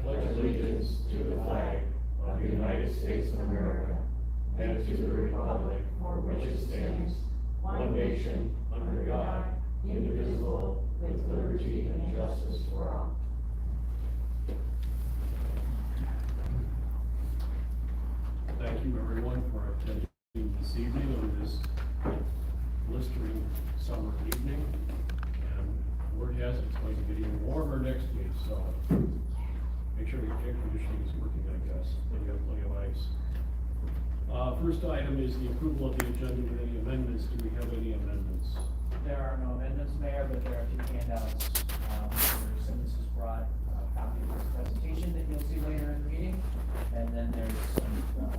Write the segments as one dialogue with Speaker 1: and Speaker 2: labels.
Speaker 1: pledge allegiance to the flag of the United States of America and to the republic for which it stands, one nation, under God, indivisible, with liberty and justice for all.
Speaker 2: Thank you, everyone, for attending this evening on this blistering summer evening. And word has it, it's going to get even warmer next week, so make sure your air conditioning is working, I guess, and you have plenty of ice. First item is the approval of the agenda with any amendments. Do we have any amendments?
Speaker 3: There are no amendments, Mayor, but there are two handouts. Mr. Simmons has brought a copy of his presentation that you'll see later in the meeting. And then there's some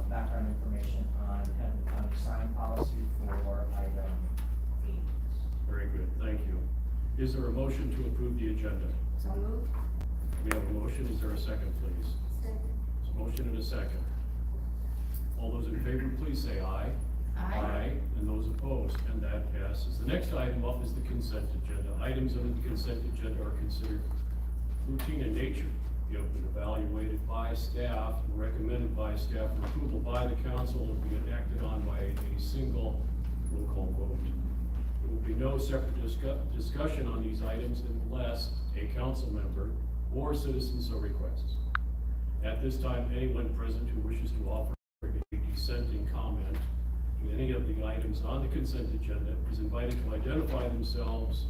Speaker 3: background information on Hamilton County sign policy for item 8.
Speaker 2: Very good, thank you. Is there a motion to approve the agenda?
Speaker 4: So moved.
Speaker 2: We have a motion. Is there a second, please?
Speaker 4: Second.
Speaker 2: There's a motion and a second. All those in favor, please say aye.
Speaker 4: Aye.
Speaker 2: And those opposed, and that passes. The next item up is the consent agenda. Items on the consent agenda are considered routine in nature. You have been evaluated by staff and recommended by staff for approval by the council and be enacted on by a single roll call vote. There will be no separate discussion on these items unless a council member or citizen so requests. At this time, anyone present who wishes to offer a dissenting comment to any of the items on the consent agenda is invited to identify themselves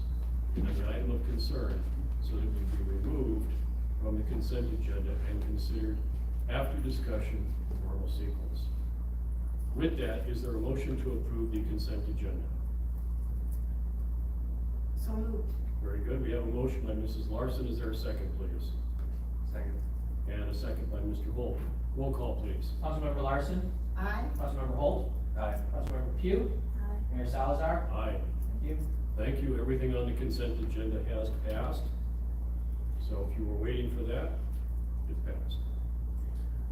Speaker 2: and the item of concern so that it can be removed from the consent agenda and considered after discussion in normal sequence. With that, is there a motion to approve the consent agenda?
Speaker 4: So moved.
Speaker 2: Very good. We have a motion by Mrs. Larson. Is there a second, please?
Speaker 3: Second.
Speaker 2: And a second by Mr. Holt. Roll call, please.
Speaker 3: Councilmember Larson?
Speaker 4: Aye.
Speaker 3: Councilmember Holt? Aye. Councilmember Pugh?
Speaker 4: Aye.
Speaker 3: Mayor Salazar?
Speaker 2: Aye.
Speaker 3: Thank you.
Speaker 2: Thank you. Everything on the consent agenda has passed. So if you were waiting for that, it passed.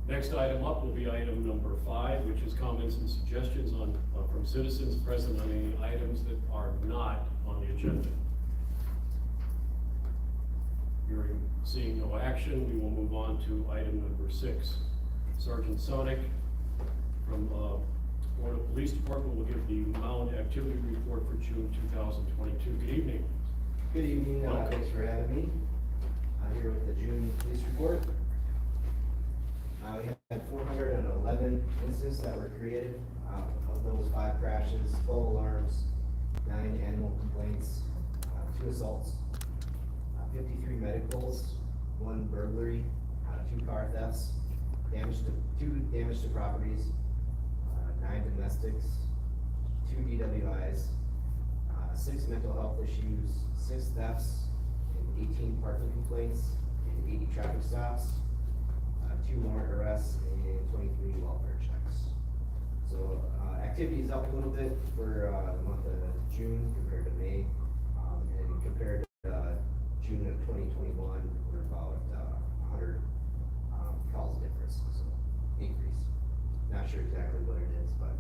Speaker 2: Next item up will be item number 5, which is comments and suggestions on from citizens present on any items that are not on the agenda. Hearing, seeing no action, we will move on to item number 6. Sergeant Sonic from Florida Police Department will give the Mound activity report for June 2022. Good evening.
Speaker 5: Good evening, thanks for having me. I'm here with the June police report. We had 411 incidents that were created. Of those, 5 crashes, 12 alarms, 9 animal complaints, 2 assaults, 53 medicals, 1 burglary, 2 car thefts, 2 damage to properties, 9 domestics, 2 DWIs, 6 mental health issues, 6 thefts, and 18 parking complaints, and 80 traffic stops, 2 warrant arrests, and 23 welfare checks. So activity is up a little bit for the month of June compared to May, and compared to June of 2021, we're about 100 calls difference, so increase. Not sure exactly what it is, but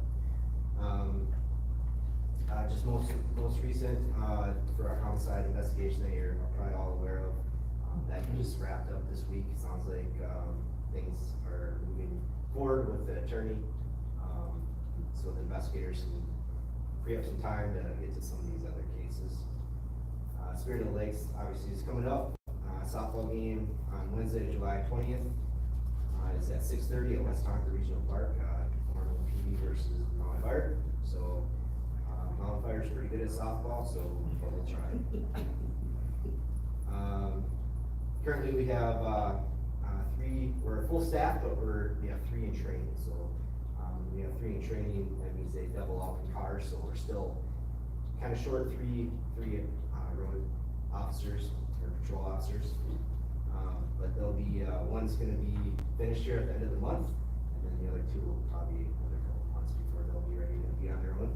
Speaker 5: just most recent for our homicide investigation that you're probably all aware of, that just wrapped up this week. It sounds like things are moving forward with the attorney, so the investigators can free up some time to get to some of these other cases. Spirit of the Lakes obviously is coming up. Softball game on Wednesday, July 20th. It's at 6:30 at West Tonka Regional Park. Ormond PD versus Mound Fire. So Mound Fire is pretty good at softball, so we'll try. Currently we have 3. We're full staff, but we have 3 in training. So we have 3 in training. That means they double up in cars. So we're still kind of short 3 road officers or patrol officers. But they'll be, one's gonna be finished here at the end of the month, and then the other 2 will probably another couple of months before they'll be ready to be on their own.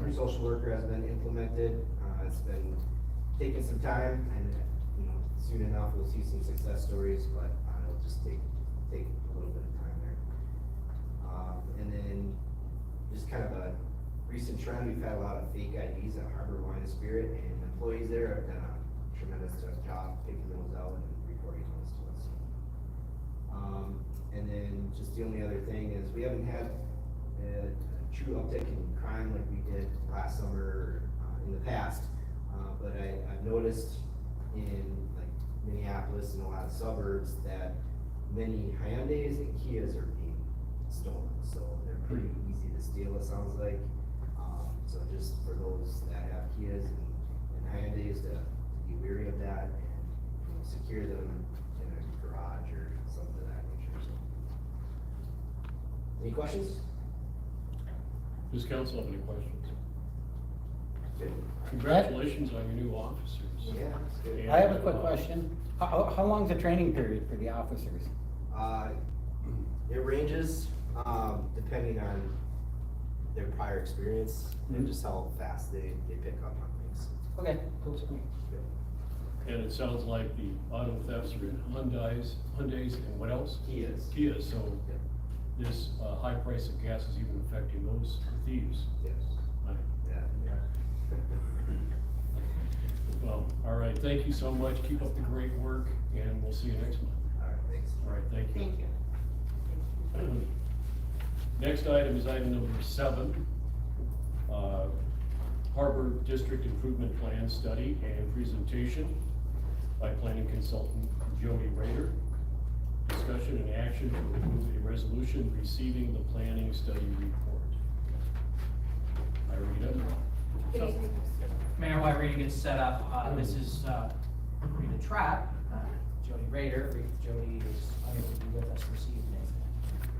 Speaker 5: Our social worker has been implemented. It's been taking some time, and soon enough we'll see some success stories, but it'll just take a little bit of time there. And then just kind of a recent trend, we've had a lot of fake IDs at Harbor Wine and Spirit, and employees there have done a tremendous job picking those out and reporting those to us. just the only other thing is, we haven't had a true uptick in crime like we did last summer, in the past. But I've noticed in like Minneapolis and a lot of suburbs that many Hyundais and Kias are being stolen, so they're pretty easy to steal, it sounds like. So just for those that have Kias and Hyundais to be wary of that and, you know, secure them in a garage or something of that nature, so. Any questions?
Speaker 2: Does council have any questions?
Speaker 5: Good.
Speaker 2: Congratulations on your new officers.
Speaker 5: Yeah, that's good.
Speaker 6: I have a quick question. How long's the training period for the officers?
Speaker 5: It ranges, depending on their prior experience and just how fast they pick up on things.
Speaker 6: Okay, cool.
Speaker 2: And it sounds like the auto thefts are in Hyundais, and what else?
Speaker 5: Kias.
Speaker 2: So
Speaker 5: Yep.
Speaker 2: this high price of gas is even affecting those thieves.
Speaker 5: Yes.
Speaker 2: Right.
Speaker 5: Yeah.
Speaker 2: Well, all right, thank you so much. Keep up the great work, and we'll see you next month.
Speaker 5: All right, thanks.
Speaker 2: All right, thank you.
Speaker 4: Thank you.
Speaker 2: Next item is item number 7. Harbor District Improvement Plan Study and Presentation by Planning Consultant Jody Rader. Discussion and action to approve a resolution receiving the planning study report. Irina?
Speaker 3: Mayor, while Rita gets set up, this is Rita Trapp, Jody Rader. Jody is unable to be with us this evening.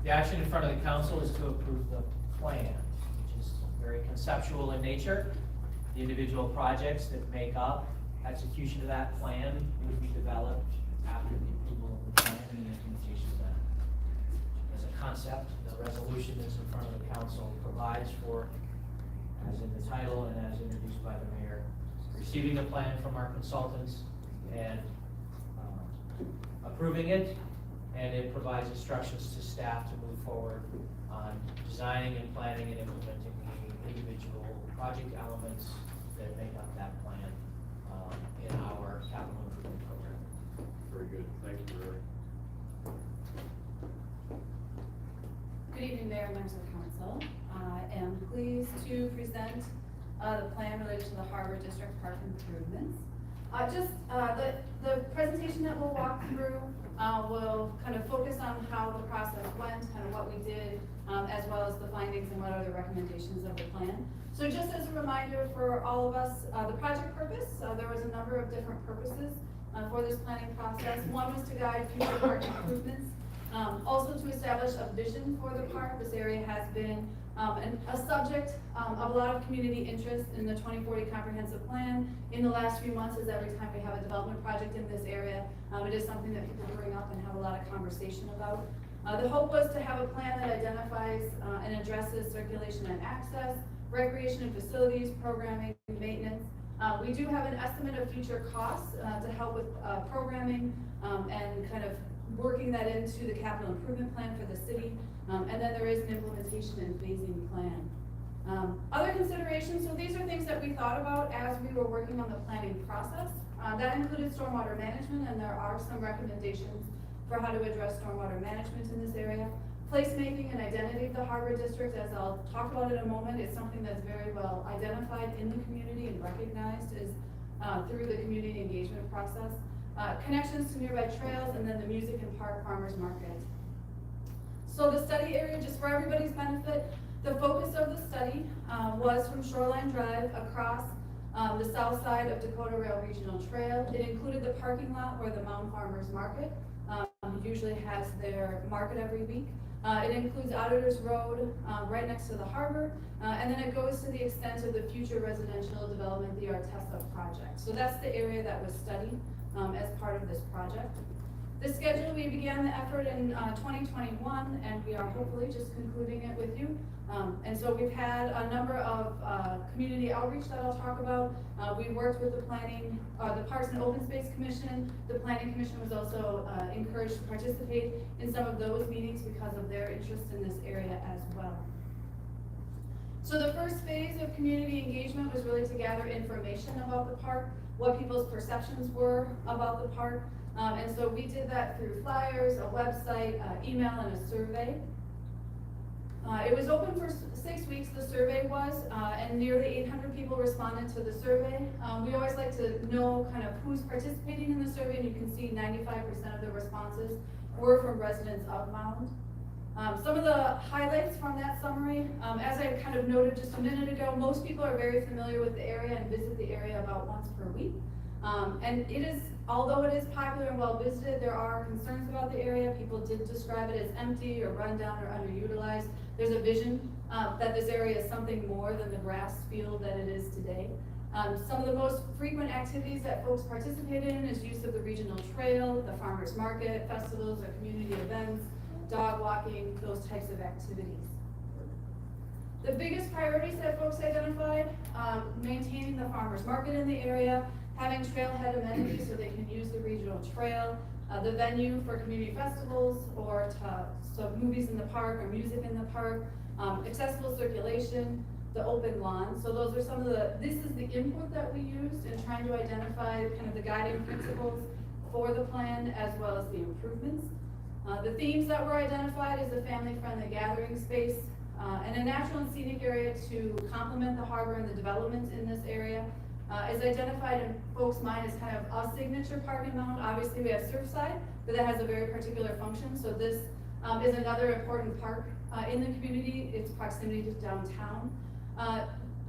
Speaker 3: The action in front of the council is to approve the plan, which is very conceptual in nature. The individual projects that make up execution of that plan would be developed after the approval of the plan and the implementation of that. As a concept, the resolution that's in front of the council provides for, as in the title and as introduced by the mayor, receiving the plan from our consultants and approving it, and it provides instructions to staff to move forward on designing and planning and implementing the individual project elements that make up that plan in our capital improvement program.
Speaker 2: Very good, thank you, Rick.
Speaker 7: Good evening, Mayor, members of the council. I am pleased to present the plan related to the Harbor District Park improvements. The presentation that we'll walk through will kind of focus on how the process went, kind of what we did, as well as the findings and what are the recommendations of the plan. So just as a reminder for all of us, the project purpose, there was a number of different purposes for this planning process. One was to guide future park improvements, also to establish a vision for the park. This area has been a subject of a lot of community interest in the 2040 comprehensive plan. In the last few months, as every time we have a development project in this area, it is something that people bring up and have a lot of conversation about. The hope was to have a plan that identifies and addresses circulation and access, recreation and facilities, programming, and maintenance. We do have an estimate of future costs to help with programming and kind of working that into the capital improvement plan for the city. And then there is an implementation and phasing plan. Other considerations, so these are things that we thought about as we were working on the planning process. That included stormwater management, and there are some recommendations for how to address stormwater management in this area. Placemaking and identity of the Harbor District, as I'll talk about in a moment, is something that's very well identified in the community and recognized is through the community engagement process. Connections to nearby trails, and then the music and park farmers market. So the study area, just for everybody's benefit, the focus of the study was from Shoreline Drive across the south side of Dakota Rail Regional Trail. It included the parking lot where the Mound Farmers Market usually has their market every week. It includes Auditors Road right next to the harbor, and then it goes to the extent of the future residential development, the Artesa project. So that's the area that was studied as part of this project. The schedule, we began the effort in 2021, and we are hopefully just concluding it with you. And so we've had a number of community outreach that I'll talk about. We worked with the planning, the Parks and Open Space Commission. The Planning Commission was also encouraged to participate in some of those meetings because of their interest in this area as well. So the first phase of community engagement was really to gather information about the park, what people's perceptions were about the park, And so we did that through flyers, a website, email, and a survey. It was open for 6 weeks, the survey was, and nearly 800 people responded to the survey. We always like to know kind of who's participating in the survey, and you can see 95% of the responses were from residents of Mound. Some of the highlights from that summary, as I kind of noted just a minute ago, most people are very familiar with the area and visit the area about once per week. And it is, although it is popular and well visited, there are concerns about the area. People did describe it as empty or run down or underutilized. There's a vision that this area is something more than the grass field that it is today. Some of the most frequent activities that folks participate in is use of the regional trail, the farmers market, festivals or community events, dog walking, those types of activities. The biggest priorities that folks identified, maintaining the farmers market in the area, having trailhead amenities so they can use the regional trail, the venue for community festivals or so movies in the park or music in the park, accessible circulation, the open lawn. So those are some of this is the input that we used in trying to identify kind of the guiding principles for the plan as well as the improvements. The themes that were identified is a family-friendly gathering space and a natural and scenic area to complement the harbor and the development in this area. Is identified in folks' mind as kind of a signature park in Mound. Obviously we have Surfside, but that has a very particular function. So this is another important park in the community, its proximity to downtown.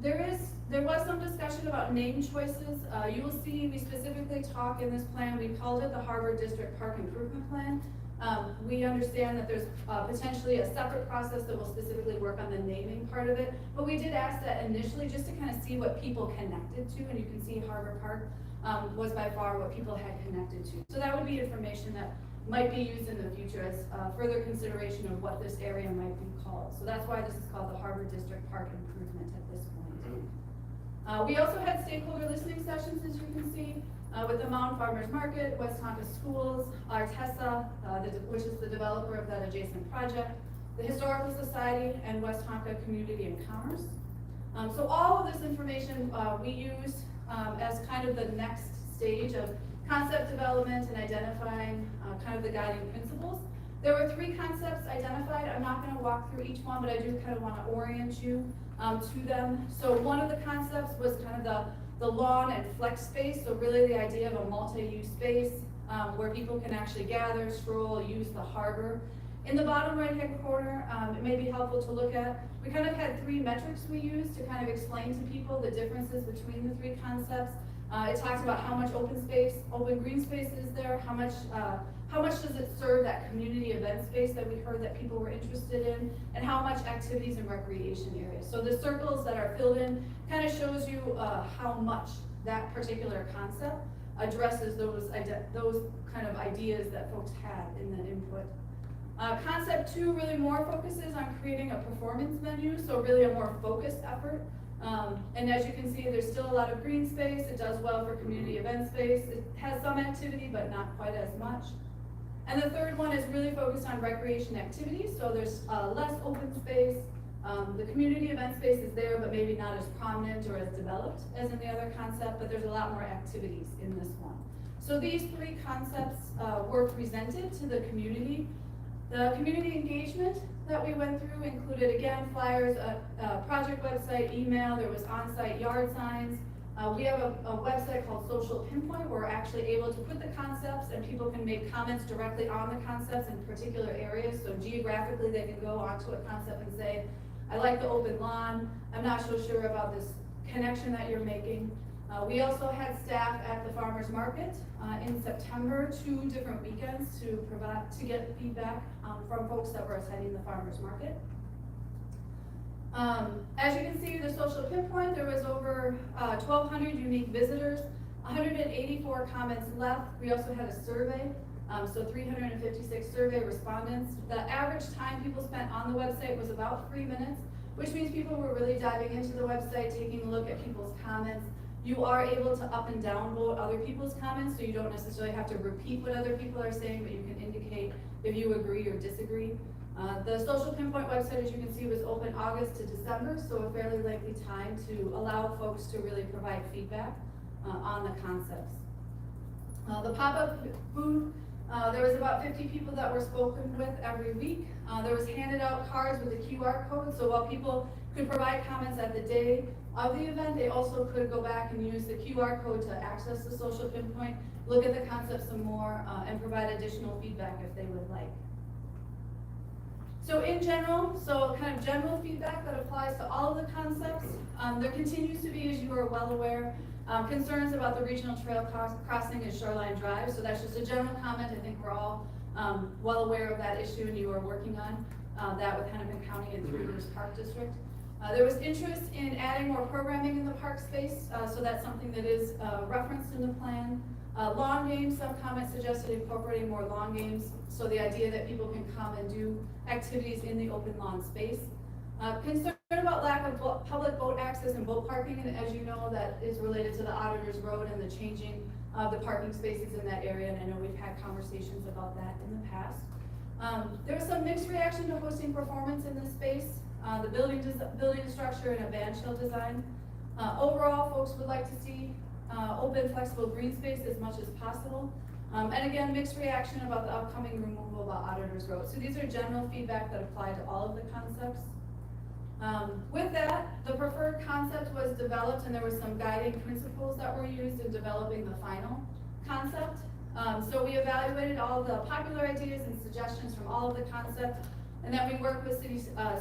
Speaker 7: There was some discussion about name choices. You will see we specifically talk in this plan, we called it the Harbor District Park Improvement Plan. We understand that there's potentially a separate process that will specifically work on the naming part of it, but we did ask that initially just to kind of see what people connected to, and you can see Harbor Park was by far what people had connected to. So that would be information that might be used in the future as further consideration of what this area might be called. So that's why this is called the Harbor District Park Improvement at this point. We also had stakeholder listening sessions, as you can see, with the Mound Farmers Market, West Tonka Schools, Artesa, which is the developer of that adjacent project, the Historical Society, and West Tonka Community and Commerce. So all of this information we use as kind of the next stage of concept development and identifying kind of the guiding principles. There were 3 concepts identified. I'm not going to walk through each one, but I do kind of want to orient you to them. So one of the concepts was kind of the lawn and flex space, so really the idea of a multi-use space where people can actually gather, stroll, use the harbor. In the bottom right-hand corner, it may be helpful to look at, we kind of had 3 metrics we used to kind of explain to people the differences between the 3 concepts. It talks about how much open green space is there, how much does it serve that community event space that we heard that people were interested in, and how much activities and recreation areas. So the circles that are filled in kind of shows you how much that particular concept addresses those kind of ideas that folks had in the input. Concept 2 really more focuses on creating a performance menu, so really a more focused effort. And as you can see, there's still a lot of green space. It does well for community event space. It has some activity, but not quite as much. And the third one is really focused on recreation activities. So there's less open space. The community event space is there, but maybe not as prominent or as developed as in the other concept, but there's a lot more activities in this one. So these 3 concepts were presented to the community. The community engagement that we went through included, again, flyers, a project website, email, there was on-site yard signs. We have a website called Social Pinpoint where we're actually able to put the concepts and people can make comments directly on the concepts in particular areas. So geographically, they can go onto a concept and say, I like the open lawn, I'm not so sure about this connection that you're making. We also had staff at the farmers market in September, 2 different weekends to get feedback from folks that were attending the farmers market. As you can see, the Social Pinpoint, there was over 1,200 unique visitors, 184 comments left. We also had a survey, so 356 survey respondents. The average time people spent on the website was about 3 minutes, which means people were really diving into the website, taking a look at people's comments. You are able to up and down vote other people's comments, so you don't necessarily have to repeat what other people are saying, but you can indicate if you agree or disagree. The Social Pinpoint website, as you can see, was open August to December, so a fairly lengthy time to allow folks to really provide feedback on the concepts. The pop-up booth, there was about 50 people that were spoken with every week. There was handed out cards with a QR code, so while people could provide comments at the day of the event, they also could go back and use the QR code to access the social pinpoint, look at the concept some more, and provide additional feedback if they would like. So in general, so kind of general feedback that applies to all of the concepts. There continues to be, as you are well aware, concerns about the regional trail crossing and Shoreline Drive. So that's just a general comment. I think we're all well aware of that issue, and you are working on that with Hennepin County and Three Rivers Park District. There was interest in adding more programming in the park space, so that's something that is referenced in the plan. Lawn games, some comments suggested incorporating more lawn games, so the idea that people can come and do activities in the open lawn space. Concern about lack of public boat access and boat parking, and as you know, that is related to the Auditors Road and the changing of the parking spaces in that area, and I know we've had conversations about that in the past. There was some mixed reaction to hosting performance in this space, the building structure and a bandshell design. Overall, folks would like to see open, flexible green space as much as possible. And again, mixed reaction about the upcoming removal of the Auditors Road. So these are general feedback that apply to all of the concepts. With that, the preferred concept was developed, and there were some guiding principles that were used in developing the final concept. So we evaluated all the popular ideas and suggestions from all of the concepts, and then we worked with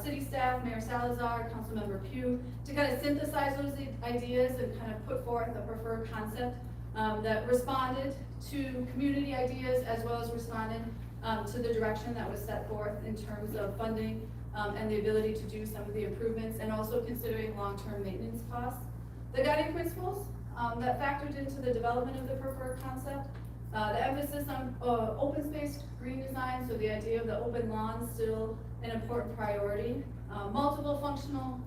Speaker 7: city staff, Mayor Salazar, Councilmember Pugh, to kind of synthesize those ideas and kind of put forth the preferred concept that responded to community ideas, as well as responded to the direction that was set forth in terms of funding and the ability to do some of the improvements, and also considering long-term maintenance costs. The guiding principles that factored into the development of the preferred concept, the emphasis on open space green design, so the idea of the open lawn still an important priority. Multiple functional,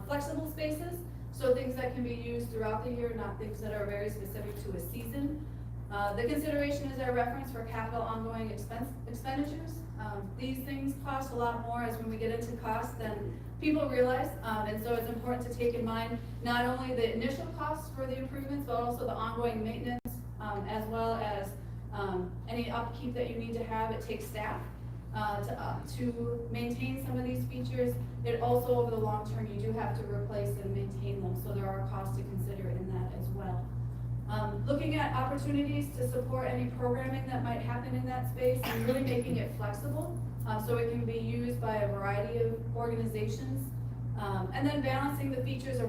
Speaker 7: flexible spaces, so things that can be used throughout the year, not things that are very specific to a season. The consideration is our reference for capital ongoing expenditures. These things cost a lot more as when we get into cost than people realize, and so it's important to take in mind not only the initial costs for the improvements, but also the ongoing maintenance, as well as any upkeep that you need to have. It takes staff to maintain some of these features. It also, over the long term, you do have to replace and maintain them, so there are costs to consider in that as well. Looking at opportunities to support any programming that might happen in that space, and really making it flexible, so it can be used by a variety of organizations. And then balancing the features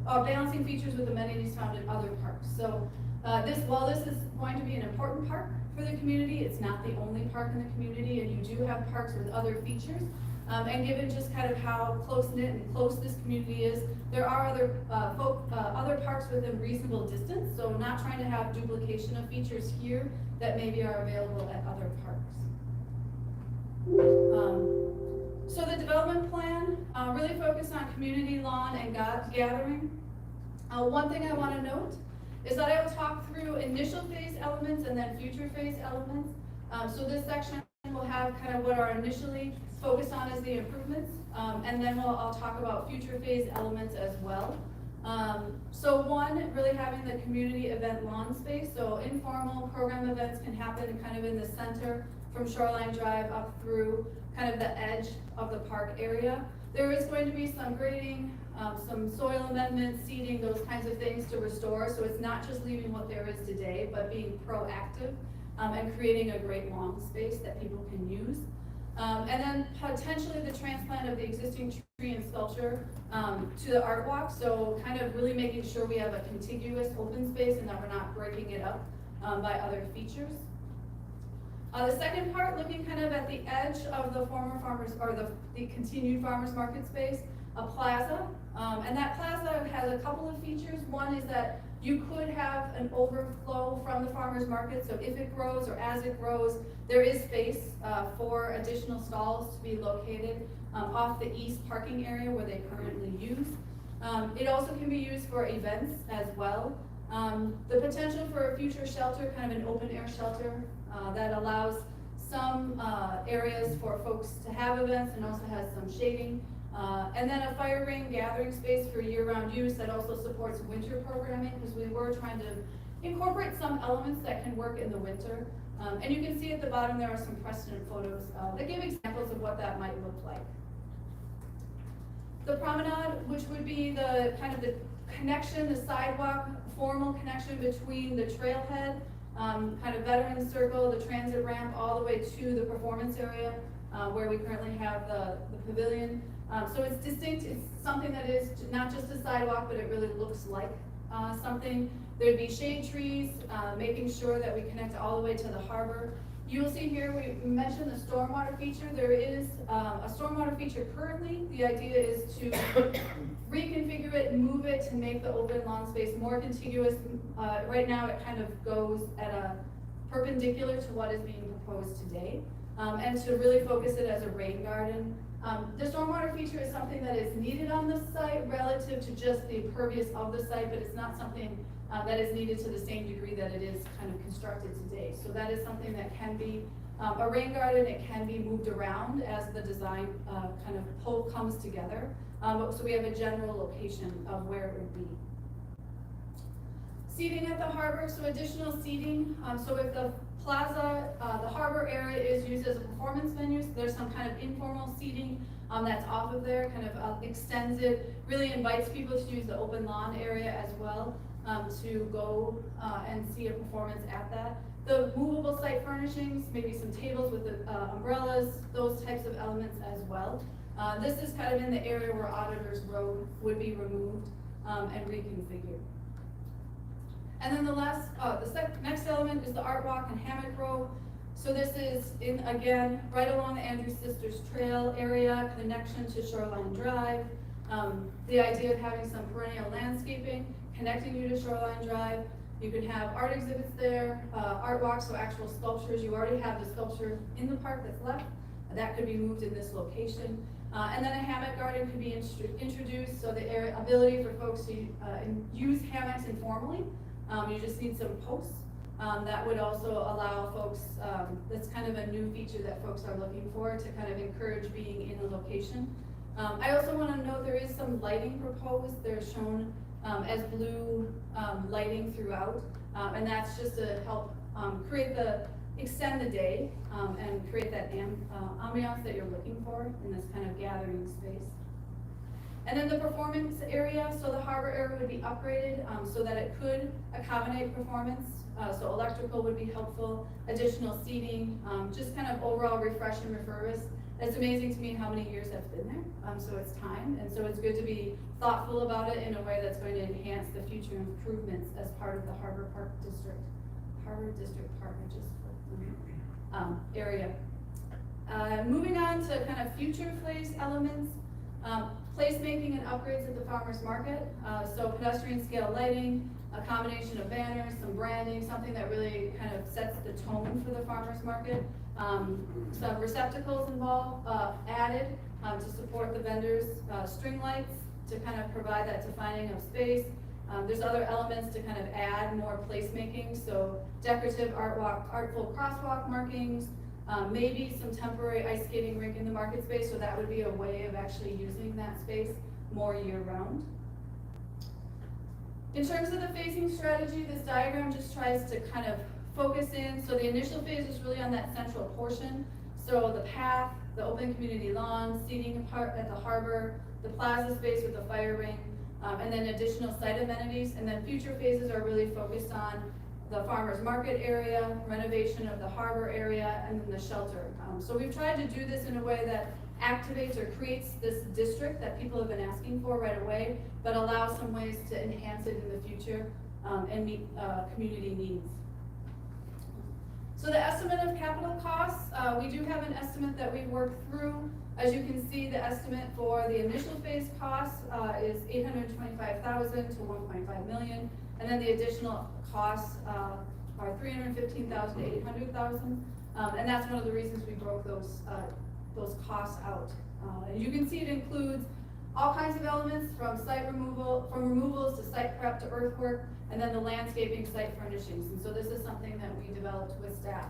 Speaker 7: balancing features with amenities found in other parks. So while this is going to be an important park for the community, it's not the only park in the community, and you do have parks with other features. And given just kind of how close-knit and close this community is, there are other parks within reasonable distance, so not trying to have duplication of features here that maybe are available at other parks. So the development plan really focused on community lawn and gathering. One thing I want to note is that I will talk through initial phase elements and then future phase elements. So this section will have kind of what are initially focused on as the improvements, and then I'll talk about future phase elements as well. So one, really having the community event lawn space, so informal program events can happen kind of in the center from Shoreline Drive up through kind of the edge of the park area. There is going to be some grading, some soil amendments, seeding, those kinds of things to restore, so it's not just leaving what there is today, but being proactive and creating a great lawn space that people can use. And then potentially the transplant of the existing tree and sculpture to the art walk, so kind of really making sure we have a contiguous open space and that we're not breaking it up by other features. The second part, looking kind of at the edge of the former farmers, or the continued farmers market space, a plaza. And that plaza has a couple of features. One is that you could have an overflow from the farmers market, so if it grows or as it grows, there is space for additional stalls to be located off the east parking area where they currently use. It also can be used for events as well. The potential for a future shelter, kind of an open air shelter that allows some areas for folks to have events and also has some shading. And then a fire ring gathering space for year-round use that also supports winter programming, because we were trying to incorporate some elements that can work in the winter. And you can see at the bottom there are some precedent photos that give examples of what that might look like. The promenade, which would be the kind of the connection, the sidewalk, formal connection between the trailhead, kind of veteran circle, the transit ramp, all the way to the performance area, where we currently have the pavilion. So it's distinct, it's something that is not just a sidewalk, but it really looks like something. There'd be shade trees, making sure that we connect all the way to the harbor. You will see here, we mentioned the stormwater feature. There is a stormwater feature currently. The idea is to reconfigure it, move it to make the open lawn space more contiguous. Right now it kind of goes at a perpendicular to what is being proposed today, and to really focus it as a rain garden. The stormwater feature is something that is needed on the site relative to just the impervious of the site, but it's not something that is needed to the same degree that it is kind of constructed today. So that is something that can be a rain garden. It can be moved around as the design kind of whole comes together. So we have a general location of where it would be. Seating at the harbor, so additional seating. So if the plaza, the harbor area is used as a performance venue, so there's some kind of informal seating that's off of there, kind of extends it, really invites people to use the open lawn area as well, to go and see a performance at that. The movable site furnishings, maybe some tables with the umbrellas, those types of elements as well. This is kind of in the area where Auditor's Road would be removed and reconfigured. And then the next element is the Art Walk and Hammock Row. So this is in, again, right along the Andrews Sisters Trail area, connection to Shoreline Drive. The idea of having some perennial landscaping, connecting you to Shoreline Drive. You can have art exhibits there, art walks, so actual sculptures. You already have the sculpture in the park that's left. That could be moved in this location. And then a hammock garden could be introduced, so the ability for folks to use hammocks informally. You just need some posts. That would also allow folks, that's kind of a new feature that folks are looking for to kind of encourage being in the location. I also want to note there is some lighting proposed. They're shown as blue lighting throughout, and that's just to help extend the day and create that ambiance that you're looking for in this kind of gathering space. And then the performance area, so the harbor area would be upgraded so that it could accommodate performance. So electrical would be helpful, additional seating, just kind of overall refresh and refurbish. It's amazing to me how many years that's been there, so it's time, and so it's good to be thoughtful about it in a way that's going to enhance the future improvements as part of the Harbor District Park, area. Moving on to kind of future place elements, placemaking and upgrades at the farmers market. So pedestrian scale lighting, a combination of banners, some branding, something that really kind of sets the tone for the farmers market. Some receptacles added to support the vendors, string lights to kind of provide that defining of space. There's other elements to kind of add more placemaking, so decorative artful crosswalk markings, maybe some temporary ice skating rink in the market space, so that would be a way of actually using that space more year round. In terms of the phasing strategy, this diagram just tries to kind of focus in. So the initial phase is really on that central portion. So the path, the open community lawn, seating at the harbor, the plaza space with the fire ring, and then additional site amenities. And then future phases are really focused on the farmers market area, renovation of the harbor area, and then the shelter. So we've tried to do this in a way that activates or creates this district that people have been asking for right away, but allows some ways to enhance it in the future and meet community needs. So the estimate of capital costs, we do have an estimate that we worked through. As you can see, the estimate for the initial phase cost is $825,000 to $1.5 million, and then the additional costs are $315,000 to $800,000, and that's one of the reasons we broke those costs out. And you can see it includes all kinds of elements from removals to site prep to earthwork, and then the landscaping, site furnishings. And so this is something that we developed with staff.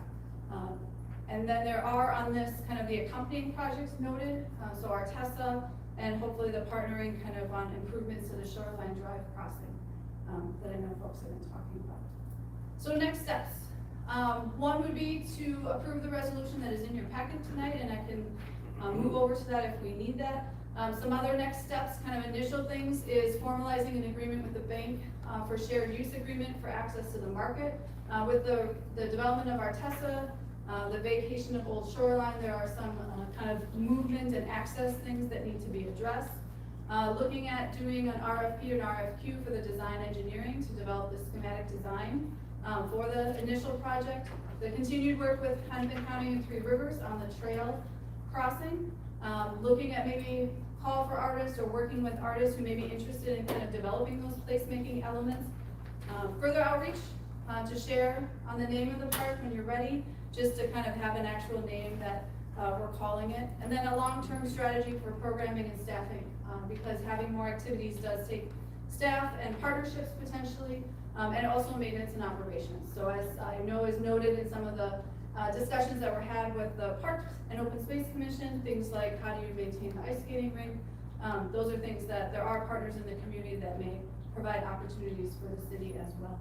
Speaker 7: And then there are on this kind of the accompanying projects noted, so our TESA, and hopefully the partnering kind of on improvements to the Shoreline Drive crossing that I know folks have been talking about. So next steps. One would be to approve the resolution that is in your packet tonight, and I can move over to that if we need that. Some other next steps, kind of initial things, is formalizing an agreement with the bank for shared use agreement for access to the market. With the development of Artesa, the vacation of Old Shoreline, there are some kind of movement and access things that need to be addressed. Looking at doing an RFP and RFQ for the design engineering to develop the schematic design for the initial project. The continued work with Hennepin County and Three Rivers on the trail crossing. Looking at maybe call for artists or working with artists who may be interested in kind of developing those placemaking elements. Further outreach to share on the name of the park when you're ready, just to kind of have an actual name that we're calling it. And then a long-term strategy for programming and staffing, because having more activities does take staff and partnerships potentially, and also maintenance and operations. So as I know is noted in some of the discussions that were had with the Parks and Open Space Commission, things like how do you maintain the ice skating rink? Those are things that there are partners in the community that may provide opportunities for the city as well.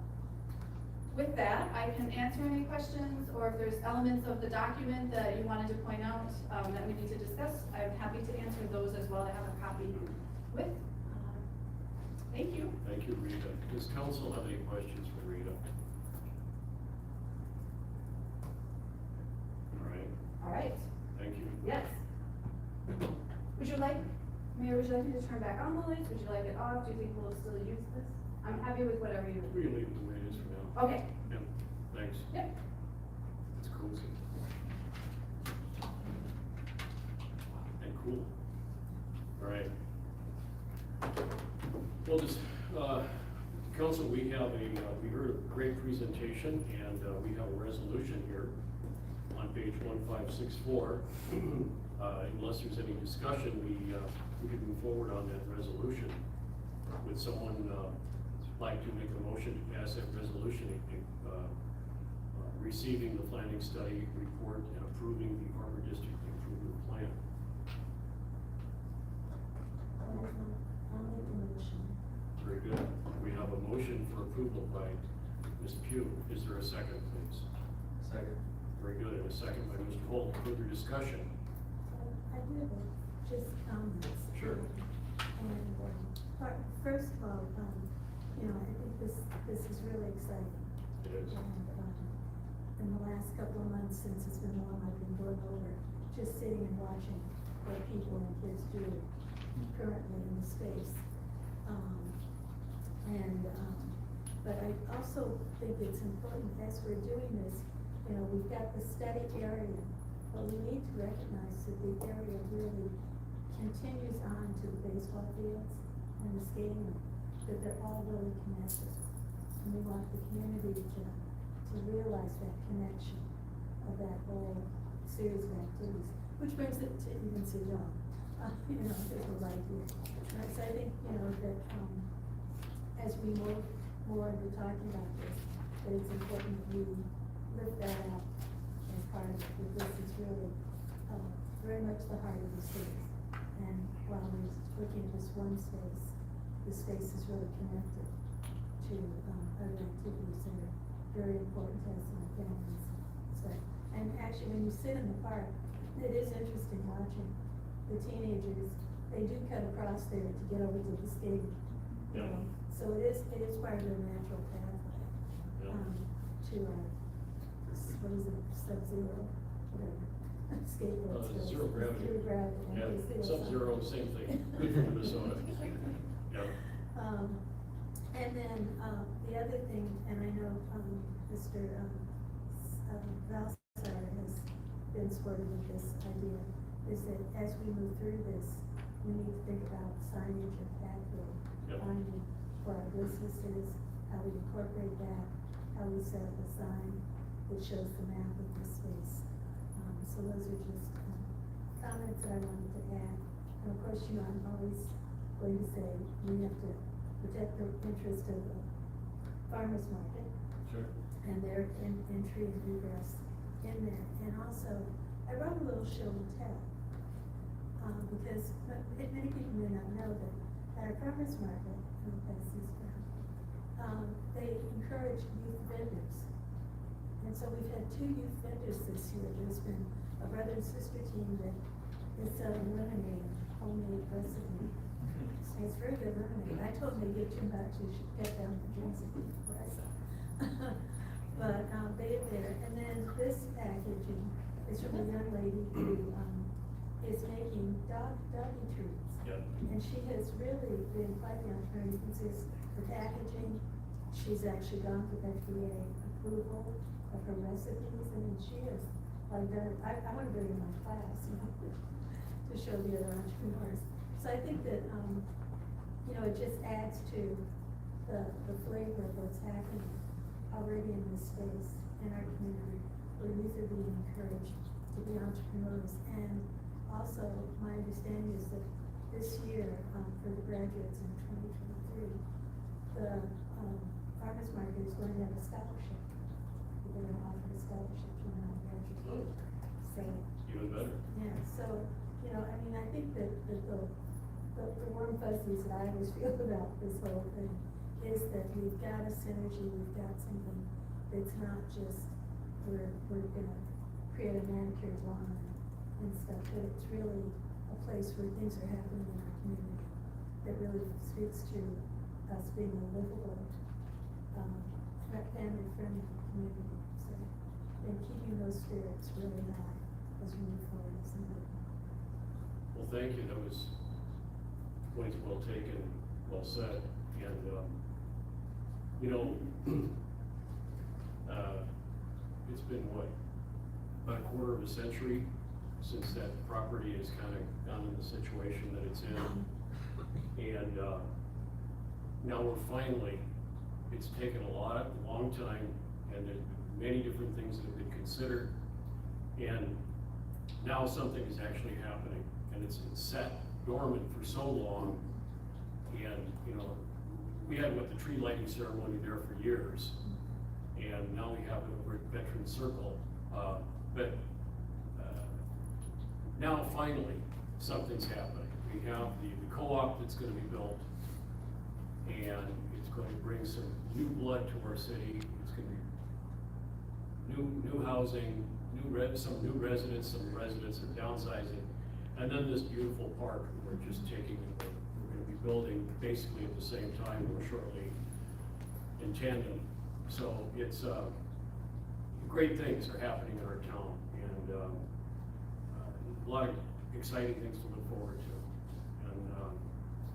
Speaker 7: With that, I can answer any questions, or if there's elements of the document that you wanted to point out that we need to discuss, I'm happy to answer those as well. I have a copy with. Thank you.
Speaker 2: Thank you, Rita. Does council have any questions for Rita? All right,
Speaker 7: All right.
Speaker 2: thank you.
Speaker 7: Yes. Would you like, Mayor, would you like me to turn back on the lights? Would you like it off? Do you think we'll still use this? I'm happy with whatever you.
Speaker 2: We can leave it the way it is for now.
Speaker 7: Okay.
Speaker 2: Yep, thanks.
Speaker 7: Yep.
Speaker 2: It's cozy. And cool. All right. Well, this, council, we have we heard a great presentation, and we have a resolution here on page 1564. Unless there's any discussion, we can move forward on that resolution. Would someone like to make a motion to pass that resolution, receiving the planning study report and approving the Harbor District Improvement Plan?
Speaker 4: I'll make a motion.
Speaker 2: Very good. We have a motion for approval by Ms. Pugh. Is there a second, please?
Speaker 5: Second.
Speaker 2: Very good. And a second by Mr. Holt. Further discussion?
Speaker 4: I do have just comments.
Speaker 2: Sure.
Speaker 4: And, first of all, you know, I think this is really exciting.
Speaker 2: It is.
Speaker 4: And, in the last couple of months, since it's been long, I've been going over, just sitting and watching what people and kids do currently in the space. But I also think it's important as we're doing this, you know, we've got the static area, but we need to recognize that the area really continues on to the baseball fields and the skating rink, that they're all really connected. And we want the community to realize that connection of that whole series of activities, which brings it to even Sejong, you know, there's a right here. So I think, you know, that, as we move more into talking about this, that it's important that we lift that up as part of it, that this is really, very much the heart of the city. And while we're looking at just one space, the space is really connected to, other activities that are very important to us and our families. So, and actually, when you sit in the park, it is interesting watching the teenagers. They do cut across there to get over to the skating.
Speaker 2: Yeah.
Speaker 4: So it is part of their natural pathway,
Speaker 2: Yeah.
Speaker 4: to our, what is it, Sub-Zero, whatever, skateboard.
Speaker 2: Zero gravity.
Speaker 4: Zero gravity.
Speaker 2: Yeah,
Speaker 4: Okay, zero
Speaker 2: Sub-Zero,
Speaker 4: something.
Speaker 2: same thing. Good for Minnesota. Yeah.
Speaker 4: And then, the other thing, and I know, Mr. Valsar has been supportive of this idea, is that as we move through this, we need to think about signage and pathway,
Speaker 2: Yep.
Speaker 4: finding for our businesses, how we incorporate that, how we set up a sign that shows the map of the space. So those are just, comments that I wanted to add. And of course, you know, I'm always going to say, we have to protect the interest of the farmer's market
Speaker 2: Sure.
Speaker 4: and their entry and egress in there. And also, I brought a little show and tell, because many people may not know that at our farmer's market, I'm gonna pass these down, they encourage youth vendors. And so we've had 2 youth vendors this year. There's been a brother and sister team that is selling lemonade, homemade recipe. So it's very good lemonade. I told them they get too much, you should cut down the drinks and eat the price. But, they're there. And then this packaging is from a young lady who, is making doggy treats.
Speaker 2: Yep.
Speaker 4: And she has really been quite the entrepreneur. You can see the packaging. She's actually gone for FDA approval of her recipes. I mean, she is like done. I want to bring her in my class, you know, to show the other entrepreneurs. So I think that, you know, it just adds to the flavor of what's happening already in this space in our community, where youth are being encouraged to be entrepreneurs. And also, my understanding is that this year, for the graduates in 2023, the farmers market is going to have a scholarship. They're going to offer a scholarship to non-graduate. So,
Speaker 2: Even better.
Speaker 4: yeah, so, you know, I mean, I think that the warm fuzzies that I always feel about this whole thing is that we've got a synergy, we've got something that's not just, we're gonna create a manicured lawn and stuff, but it's really a place where things are happening in our community that really speaks to us being a livable, family-friendly community. So, and keeping those spirits really high as we move forward is important.
Speaker 2: Well, thank you, that was points well taken, well said, and, you know, it's been what, about a quarter of a century since that property has kind of gone in the situation that it's in, and, now we're finally, it's taken a long time, and there's many different things that have been considered, and now something is actually happening, and it's sat dormant for so long, and, you know, we had the tree lighting ceremony there for years, and now we have it over at Veteran Circle, but now finally, something's happening. We have the co-op that's gonna be built, and it's going to bring some new blood to our city. It's gonna be new housing, some new residents, some residents are downsizing. And then this beautiful park, we're just taking, we're gonna be building basically at the same time or shortly in tandem. So it's, great things are happening in our town, and, a lot of exciting things to look forward to. And,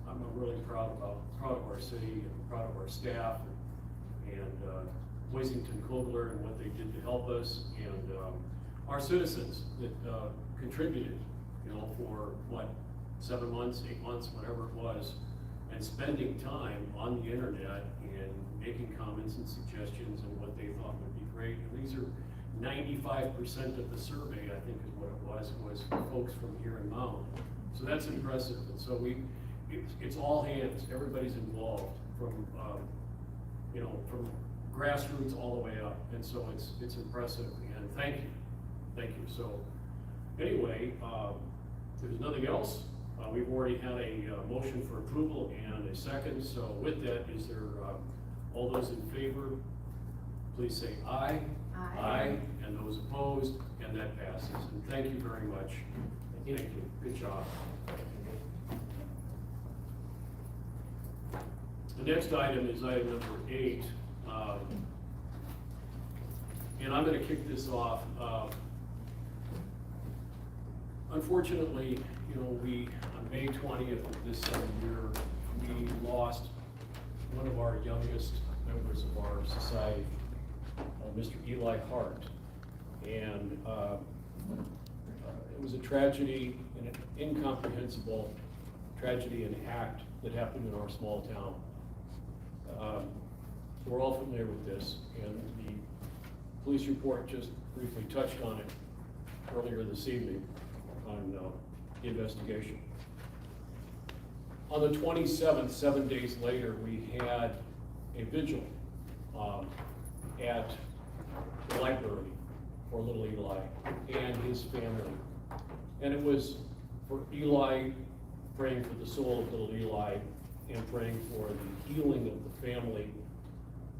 Speaker 2: I'm really proud of our city and proud of our staff and Wasington Kogler and what they did to help us, and our citizens that contributed, you know, for what, 7 months, 8 months, whatever it was, and spending time on the internet and making comments and suggestions and what they thought would be great. And these are 95% of the survey, I think is what it was folks from here in Mound. So that's impressive. And so it's all hands, everybody's involved from, you know, from grassroots all the way up. And so it's impressive, and thank you. So anyway, if there's nothing else, we've already had a motion for approval and a second. So with that, is there, all those in favor, please say aye.
Speaker 7: Aye.
Speaker 2: Aye, and those opposed, and that passes. And thank you very much. Thank you. Good job. The next item is item number 8. And I'm gonna kick this off. Unfortunately, you know, on May 20th of this year, we lost one of our youngest members of our society, Mr. Eli Hart. And it was a tragedy, an incomprehensible tragedy and act that happened in our small town. We're all familiar with this, and the police report just briefly touched on it earlier this evening on the investigation. On the 27th, 7 days later, we had a vigil at the library for little Eli and his family. And it was for Eli, praying for the soul of little Eli, and praying for the healing of the family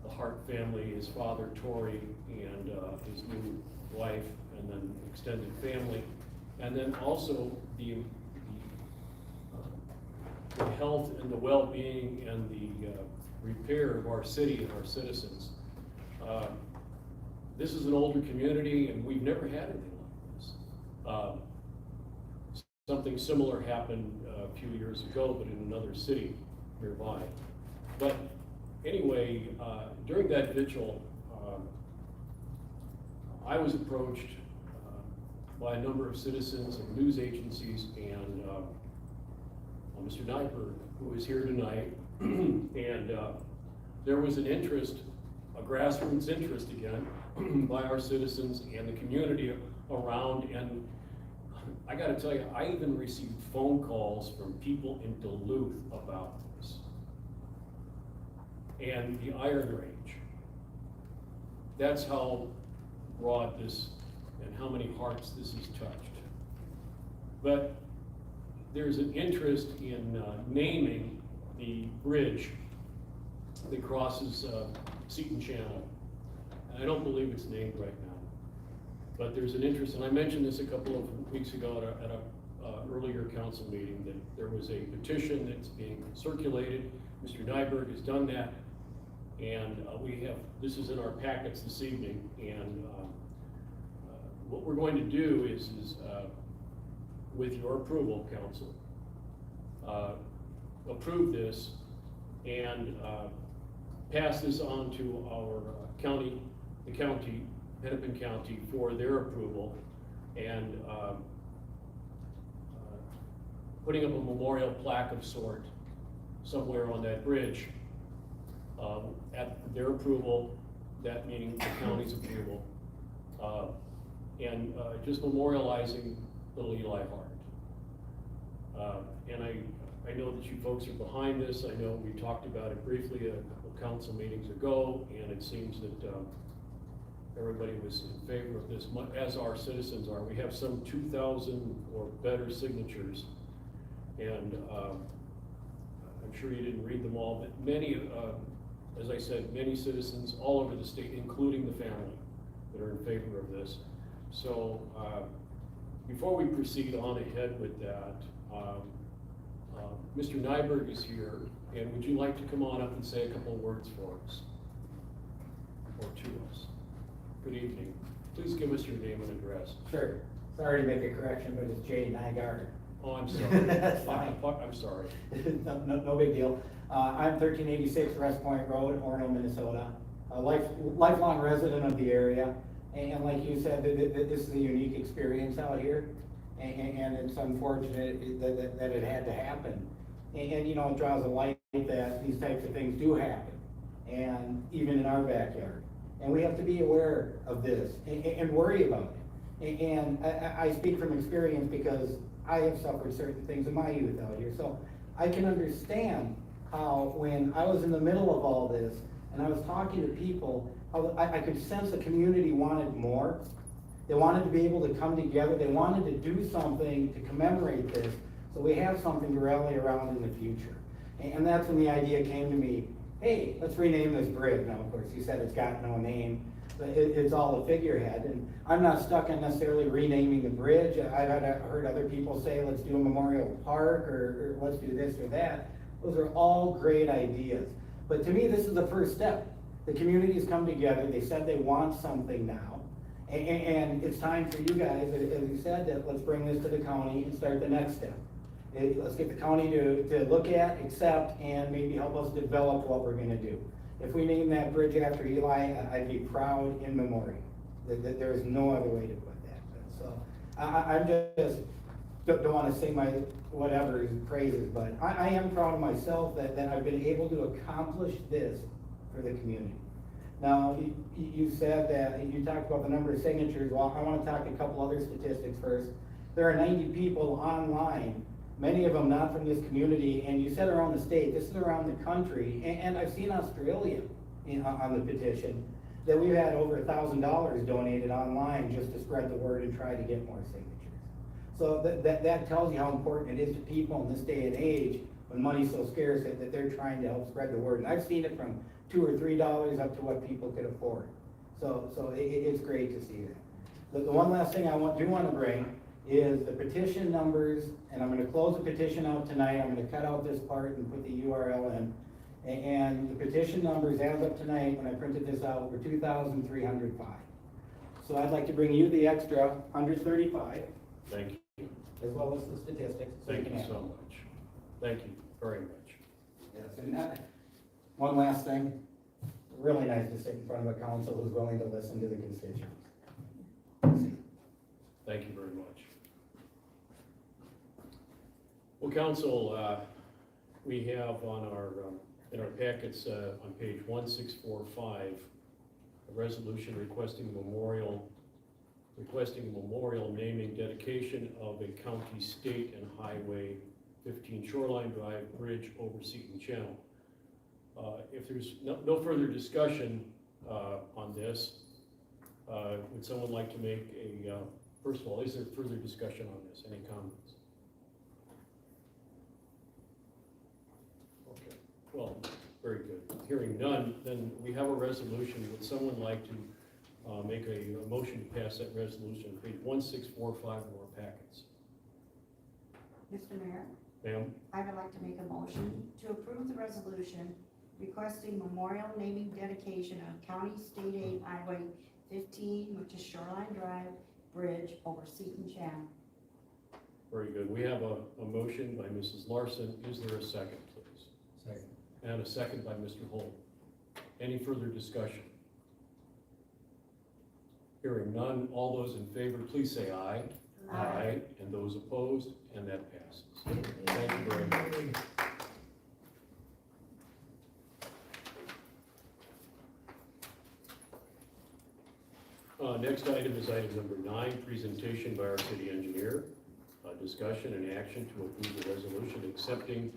Speaker 2: the Hart family, his father Torrey, and his new wife, and then extended family. And then also the health and the well-being and the repair of our city and our citizens. This is an older community, and we've never had anything like this. Something similar happened a few years ago, but in another city nearby. But anyway, during that vigil, I was approached by a number of citizens and news agencies, and Mr. Nyberg, who is here tonight, and there was an interest, a grassroots interest again, by our citizens and the community around. And I gotta tell you, I even received phone calls from people in Duluth about this. And the Iron Range. That's how broad this, and how many hearts this has touched. But there's an interest in naming the bridge that crosses Seton Channel. And I don't believe it's named right now. But there's an interest, and I mentioned this a couple of weeks ago at a earlier council meeting, that there was a petition that's being circulated. Mr. Nyberg has done that, and this is in our packets this evening, and what we're going to do is with your approval, council, approve this and pass this on to our county, Hennepin County, for their approval, and putting up a memorial plaque of sort somewhere on that bridge at their approval, that meaning the county's approval, and just memorializing little Eli Hart. And I know that you folks are behind this. I know we talked about it briefly a couple of council meetings ago, and it seems that everybody was in favor of this, as our citizens are. We have some 2,000 or better signatures, and I'm sure you didn't read them all, but many, as I said, many citizens all over the state, including the family, that are in favor of this. So before we proceed on ahead with that, Mr. Nyberg is here, and would you like to come on up and say a couple of words for us, or to us? Good evening. Please give us your name and address.
Speaker 6: Sure. Sorry to make a correction, but it's Jay Nygaard.
Speaker 2: Oh, I'm sorry.
Speaker 6: That's fine.
Speaker 2: I'm sorry.
Speaker 6: No big deal. I'm 1386 West Point Road, Orono, Minnesota. A lifelong resident of the area. And like you said, this is a unique experience out here. And it's unfortunate that it had to happen. And you know, it draws a light that these types of things do happen. And even in our backyard. And we have to be aware of this and worry about it. And I speak from experience because I have suffered certain things in my youth out here. So I can understand how when I was in the middle of all this and I was talking to people, how I could sense the community wanted more. They wanted to be able to come together. They wanted to do something to commemorate this so we have something to rally around in the future. And that's when the idea came to me, hey, let's rename this bridge. Now, of course, you said it's got no name, but it's all a figurehead. And I'm not stuck on necessarily renaming the bridge. I've heard other people say, let's do a memorial park, or let's do this or that. Those are all great ideas. But to me, this is the first step. The community's come together. They said they want something now. And it's time for you guys, as you said, that let's bring this to the county and start the next step. Let's get the county to look at, accept, and maybe help us develop what we're gonna do. If we name that bridge after Eli, I'd be proud in memoriam. That there is no other way to put that. So I'm just, don't wanna sing my whatever praises, but I am proud of myself that I've been able to accomplish this for the community. Now, you said that, you talked about the number of signatures. Well, I wanna talk a couple other statistics first. There are 90 people online, many of them not from this community, and you said around the state. This is around the country, and I've seen Australia on the petition, that we've had over $1,000 donated online just to spread the word and try to get more signatures. So that tells you how important it is to people in this day and age when money's so scarce that they're trying to help spread the word. And I've seen it from $2 or $3 up to what people could afford. So it's great to see that. The one last thing I do want to bring is the petition numbers, and I'm gonna close the petition out tonight. I'm gonna cut out this part and put the URL in. And the petition numbers as of tonight, when I printed this out, were 2,305. So I'd like to bring you the extra 135,
Speaker 2: Thank you.
Speaker 6: as well as the statistics.
Speaker 2: Thank
Speaker 6: can
Speaker 2: you
Speaker 6: have
Speaker 2: so
Speaker 6: them.
Speaker 2: much. Thank you very much.
Speaker 6: Yes, and one last thing, really nice to sit in front of a council who's willing to listen to the constituents.
Speaker 2: Thank you very much. Well, council, we have on our, in our packets, on page 1645, a resolution requesting memorial naming dedication of a county, state, and highway 15 Shoreline Drive Bridge over Seton Channel. If there's no further discussion on this, would someone like to make a, first of all, is there further discussion on this? Any comments? Okay, well, very good. Hearing none, then we have a resolution. Would someone like to make a motion to pass that resolution, page 1645 of our packets?
Speaker 8: Mr. Mayor,
Speaker 2: Ma'am?
Speaker 8: I would like to make a motion to approve the resolution requesting memorial naming dedication of County State Aid Highway 15, which is Shoreline Drive Bridge over Seton Channel.
Speaker 2: Very good. We have a motion by Mrs. Larson. Is there a second, please?
Speaker 6: Second.
Speaker 2: And a second by Mr. Holt. Any further discussion? Hearing none, all those in favor, please say aye.
Speaker 8: Aye.
Speaker 2: And those opposed, and that passes. Thank you very much. Next item is item number 9, presentation by our city engineer. Discussion and action to approve the resolution accepting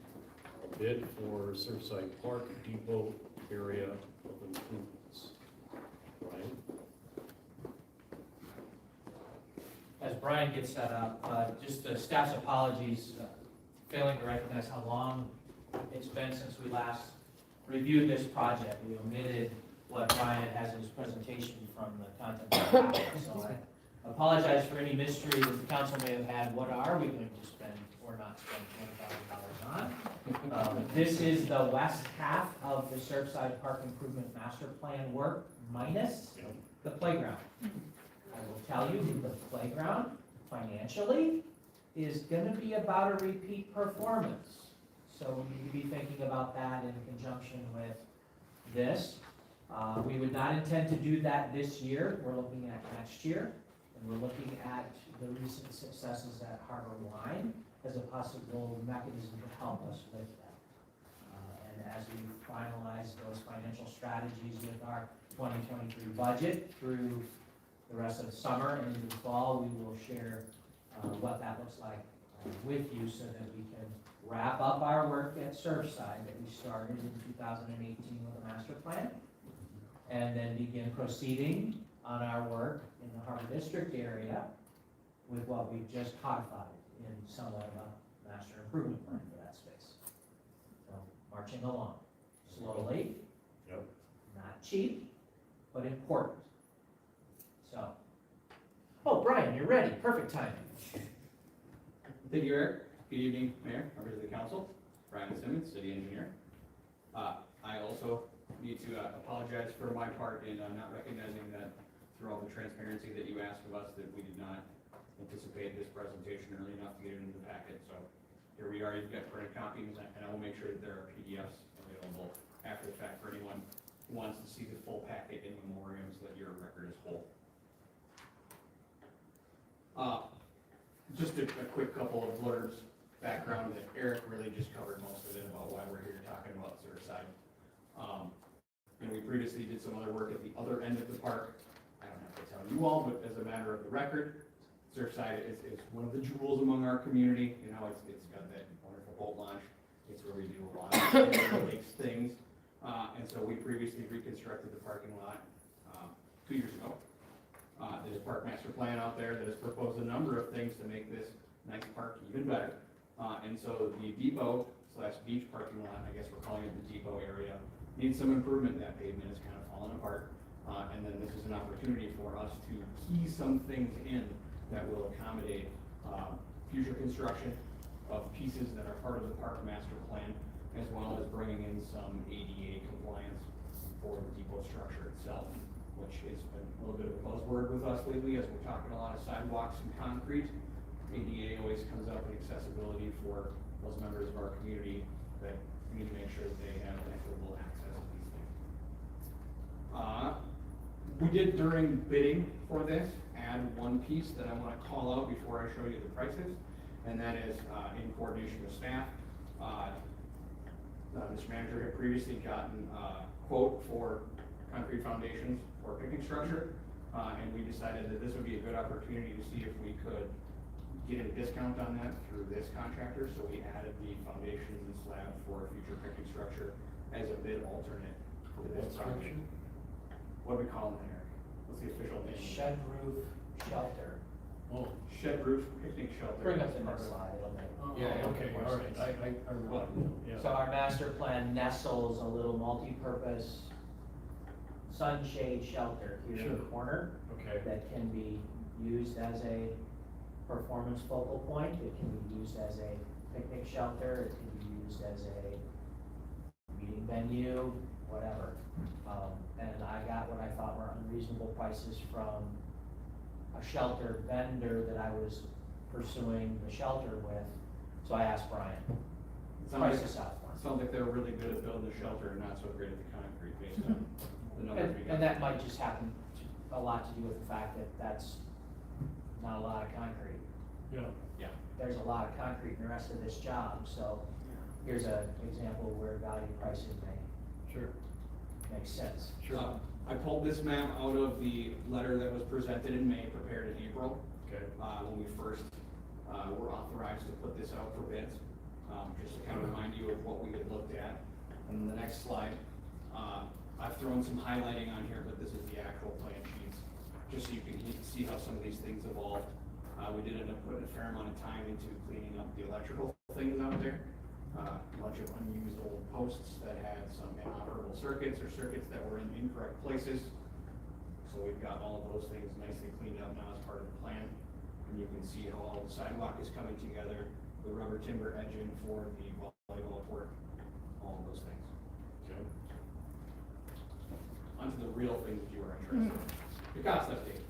Speaker 2: a bid for Surfside Park Depot area of improvements. Brian?
Speaker 3: As Brian gets set up, just the staff's apologies, failing to recognize how long it's been since we last reviewed this project. We omitted what Brian has in his presentation from the content of the packet. So I apologize for any mystery that the council may have had. What are we going to spend or not spend $20,000 on? This is the west half of the Surfside Park Improvement Master Plan work minus the playground. I will tell you, the playground financially is gonna be about a repeat performance. So we need to be thinking about that in conjunction with this. We would not intend to do that this year. We're looking at next year. And we're looking at the recent successes at Harbor Line as a possible mechanism to help us with that. And as we finalize those financial strategies with our 2023 budget through the rest of the summer and into the fall, we will share what that looks like with you so that we can wrap up our work at Surfside that we started in 2018 with a master plan, and then begin proceeding on our work in the Harbor District area with what we've just codified in somewhat of a master improvement plan for that space. So marching along slowly, not cheap, but important. So, oh, Brian, you're ready. Perfect timing.
Speaker 9: Thank you, Eric. Good evening, Mayor, members of the council. Brian Simmons, city engineer. I also need to apologize for my part in not recognizing that through all the transparency that you asked of us, that we did not anticipate this presentation early enough to get it into the packet. So here we are. You've got printed copies, and I will make sure that there are PDFs available after the fact for anyone who wants to see the full packet in memoriam so that your record is whole. Just a quick couple of blurbs, background that Eric really just covered most of it about why we're here talking about Surfside. And we previously did some other work at the other end of the park. I don't have to tell you all, but as a matter of the record, Surfside is one of the jewels among our community. You know, it's got that wonderful boat launch. It's where we do a lot of lakes things. And so we previously reconstructed the parking lot 2 years ago. There's a park master plan out there that has proposed a number of things to make this nice park even better. And so the depot / beach parking lot, I guess we're calling it the depot area, needs some improvement. That pavement is kind of falling apart. And then this is an opportunity for us to key some things in that will accommodate, future construction of pieces that are part of the park master plan, as well as bringing in some ADA compliance for the depot structure itself, which has been a little bit of a buzzword with us lately as we're talking a lot of sidewalks and concrete. ADA always comes up in accessibility for those members of our community that we need to make sure that they have equitable access to these things. We did during bidding for this add one piece that I want to call out before I show you the prices, and that is in coordination with staff. Mr. Manager had previously gotten a quote for concrete foundations for picnic structure, and we decided that this would be a good opportunity to see if we could get a discount on that through this contractor, so we added the foundations and slab for a future picnic structure as a bid alternate to this project. What do we call them there? What's the official name?
Speaker 3: Shed roof shelter.
Speaker 2: Oh,
Speaker 9: Shed roof picnic shelter.
Speaker 3: Bring up the next slide, it'll make.
Speaker 2: yeah, okay, all right, I remember, yeah.
Speaker 3: So our master plan nestles a little multi-purpose sunshade shelter here in the
Speaker 2: Sure.
Speaker 3: corner
Speaker 2: Okay,
Speaker 3: that can be used as a performance focal point, it can be used as a picnic shelter, it can be used as a meeting venue, whatever. And I got what I thought were unreasonable prices from a shelter vendor that I was pursuing the shelter with, so I asked Brian, price this out for him.
Speaker 9: Sounds like they're really good at building a shelter and not so great at the concrete based on the numbers we got.
Speaker 3: And that might just happen a lot to do with the fact that that's not a lot of concrete.
Speaker 2: yeah,
Speaker 3: There's a lot of concrete in the rest of this job, so here's an example where value pricing
Speaker 2: sure,
Speaker 3: makes sense.
Speaker 2: sure,
Speaker 9: I pulled this map out of the letter that was presented in May, prepared in April,
Speaker 2: okay,
Speaker 9: when we first were authorized to put this out for bids. Just to kind of remind you of what we had looked at. And the next slide, I've thrown some highlighting on here, but this is the actual plan sheets, just so you can see how some of these things evolved. We did end up putting a fair amount of time into cleaning up the electrical things out there. A bunch of unused old posts that had some inoperable circuits or circuits that were in incorrect places. So we've got all of those things nicely cleaned up now as part of the plan. And you can see how all the sidewalk is coming together, the rubber timber edging for the volleyball court, all of those things.
Speaker 2: okay.
Speaker 9: Onto the real things that you are interested in. The cost update.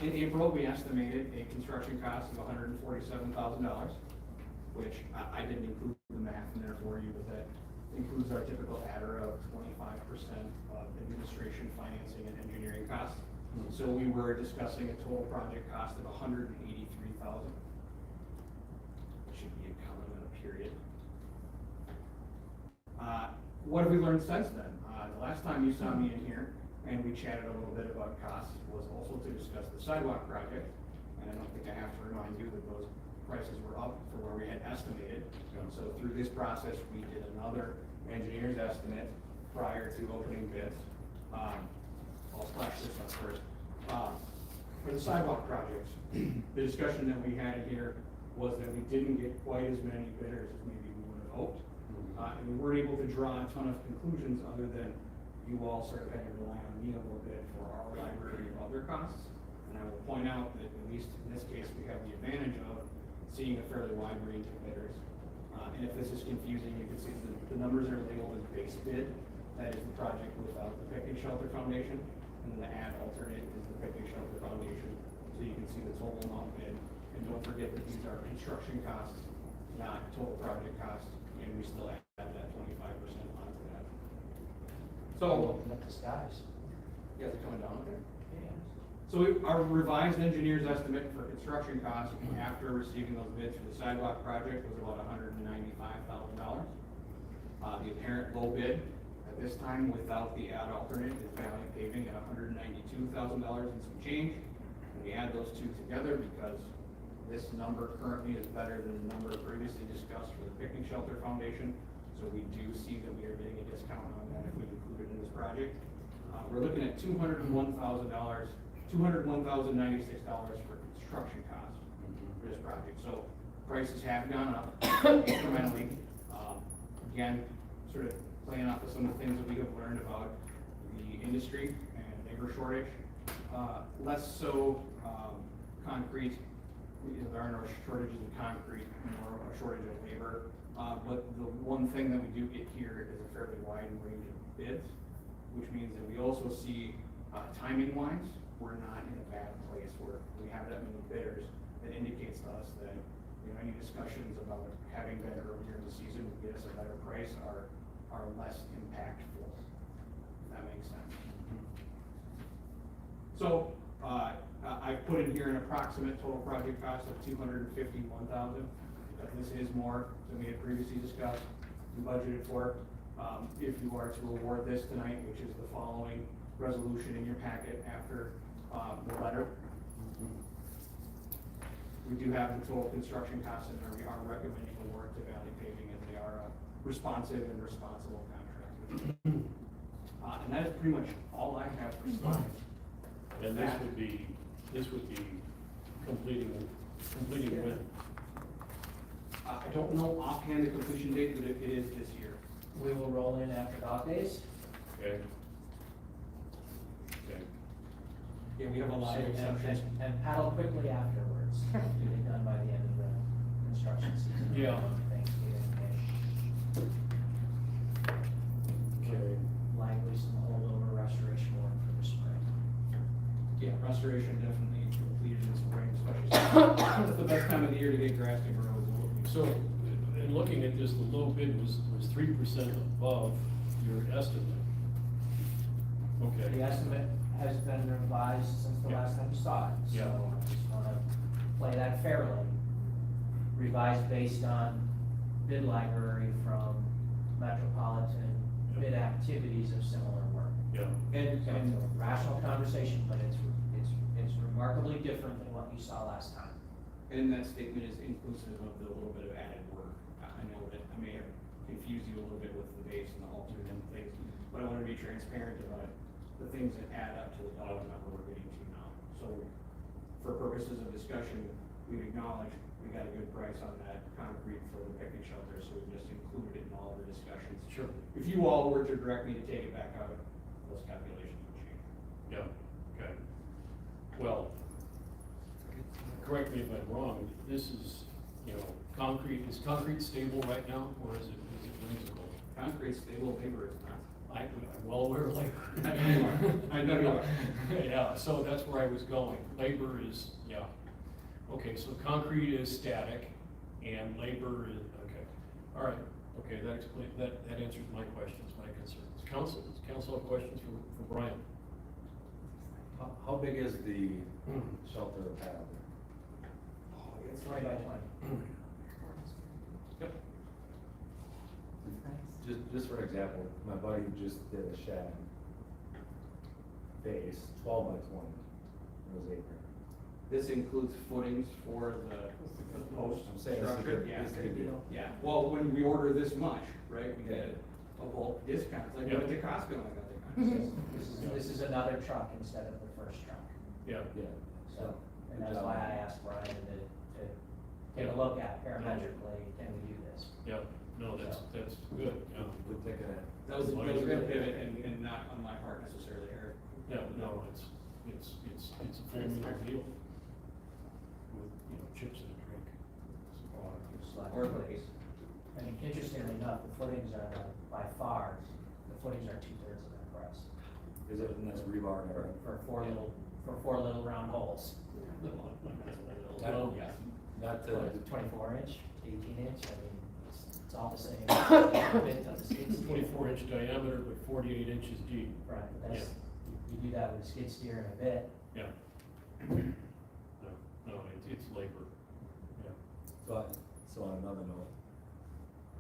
Speaker 9: In April, we estimated a construction cost of $147,000, which I didn't include the math in there for you, but that includes our typical adder of 25% of administration, financing, and engineering costs. So we were discussing a total project cost of $183,000. It should be a comma and a period. What have we learned since then? The last time you saw me in here and we chatted a little bit about costs was also to discuss the sidewalk project. And I don't think I have to remind you that those prices were up for where we had estimated. So through this process, we did another engineer's estimate prior to opening bids. I'll splash this up first. For the sidewalk projects, the discussion that we had here was that we didn't get quite as many bidders as maybe we would have hoped. And we weren't able to draw a ton of conclusions other than you all sort of had to rely on me a little bit for our library of other costs. And I will point out that at least in this case, we have the advantage of seeing a fairly wide range of bidders. And if this is confusing, you can see the numbers are labeled as base bid. That is the project without the picnic shelter foundation. And then the add alternate is the picnic shelter foundation. So you can see the total amount bid. And don't forget that these are construction costs, not total project costs. And we still add that 25% onto that. So,
Speaker 3: Open up the skies.
Speaker 9: you guys are coming down there?
Speaker 3: Yeah.
Speaker 9: So our revised engineer's estimate for construction costs after receiving those bids for the sidewalk project was about $195,000. The apparent low bid at this time without the add alternate is Valley Paving at $192,000 and some change. And we add those two together because this number currently is better than the number previously discussed for the picnic shelter foundation. So we do see that we are getting a discount on that if we include it in this project. We're looking at $201,096 for construction costs for this project. So prices have gone up incrementally. Again, sort of playing off of some of the things that we have learned about the industry and labor shortage. Less so, concrete, there are no shortages in concrete, nor a shortage of labor. But the one thing that we do get here is a fairly wide range of bids, which means that we also see, timing wise, we're not in a bad place where we have that many bidders. That indicates to us that, any discussions about having been earlier in the season to get us a better price are less impactful, if that makes sense. So, I've put in here an approximate total project cost of $251,000. This is more than we had previously discussed and budgeted for. If you are to award this tonight, which is the following resolution in your packet after the letter, we do have the total construction costs in there. We are recommending award to Valley Paving as they are a responsive and responsible contractor. And that is pretty much all I have for slides.
Speaker 2: And this would be completing when?
Speaker 9: I don't know offhand the completion date, but it is this year.
Speaker 3: We will roll in after dog days.
Speaker 2: Okay. Okay.
Speaker 9: Yeah, we have a lot of exceptions.
Speaker 3: And paddle quickly afterwards, to get done by the end of the construction season.
Speaker 2: Yeah.
Speaker 3: Thanksgiving-ish.
Speaker 2: Okay.
Speaker 3: Likely some holdover restoration work for the spring.
Speaker 9: Yeah, restoration definitely completed in spring, especially. It's the best time of the year to get grass to grow.
Speaker 2: So, in looking at this, the low bid was 3% above your estimate. Okay.
Speaker 3: The estimate has been revised since the last time you saw it, so
Speaker 2: Yeah.
Speaker 3: I just wanna play that fairly. Revised based on bid library from metropolitan bid activities of similar work.
Speaker 2: Yeah.
Speaker 3: And it's a rational conversation, but it's remarkably different than what you saw last time.
Speaker 9: And that statement is inclusive of the little bit of added work. I know that I may have confused you a little bit with the base and the alternate and things, but I want to be transparent about the things that add up to the dollar number we're getting to now. So for purposes of discussion, we've acknowledged we got a good price on that concrete for the picnic shelter, so we just included it in all the discussions.
Speaker 2: Sure.
Speaker 9: If you all were to direct me to take it back out, those calculations would change.
Speaker 2: Yeah, okay. Well, correct me if I'm wrong, this is, concrete, is concrete stable right now, or is it whimsical?
Speaker 9: Concrete stable, paper is not.
Speaker 2: I'm well aware of labor.
Speaker 9: I know you are.
Speaker 2: Yeah, so that's where I was going. Labor is, yeah. Okay, so concrete is static and labor is, okay. All right, okay, that answers my questions, my concerns. Does council have questions for Brian?
Speaker 10: How big is the shelter pad?
Speaker 3: It's 20 by 20.
Speaker 2: Yep.
Speaker 10: Just for example, my buddy just did a shed base, 12 by 20. It was 8 grand.
Speaker 9: This includes footings for the post
Speaker 10: I'm saying it's a
Speaker 9: structure?
Speaker 10: good,
Speaker 9: Yeah.
Speaker 10: it's a good deal.
Speaker 9: Yeah, well, when we order this much, right, we get a bulk discount, it's like
Speaker 2: Yeah.
Speaker 9: going to Costco, I got the.
Speaker 3: This is another truck instead of the first truck.
Speaker 2: Yeah.
Speaker 10: Yeah.
Speaker 3: So, and that's why I asked Brian to take a look at parametrically, can we do this?
Speaker 2: Yeah, no, that's good, yeah.
Speaker 10: We're thinking it.
Speaker 9: That was a good pivot and not on my part necessarily, Eric.
Speaker 2: Yeah, no, it's a formula deal with, chips in a drink.
Speaker 9: Or cookies.
Speaker 3: I mean, interestingly enough, the footings are by far, the footings are 2/3 of that price.
Speaker 10: Is it, and that's rebar and everything?
Speaker 3: For four little round holes.
Speaker 2: Well,
Speaker 9: Yeah.
Speaker 10: Not
Speaker 3: What is
Speaker 10: to,
Speaker 3: it, 24 inch, 18 inch, I mean, it's all the same. Width of the skid steer.
Speaker 2: 24-inch diameter, but 48 inches deep.
Speaker 3: Right, that's, you do that with a skid steer and a bit.
Speaker 2: Yeah. No, it's labor. Yeah.
Speaker 10: so on another note,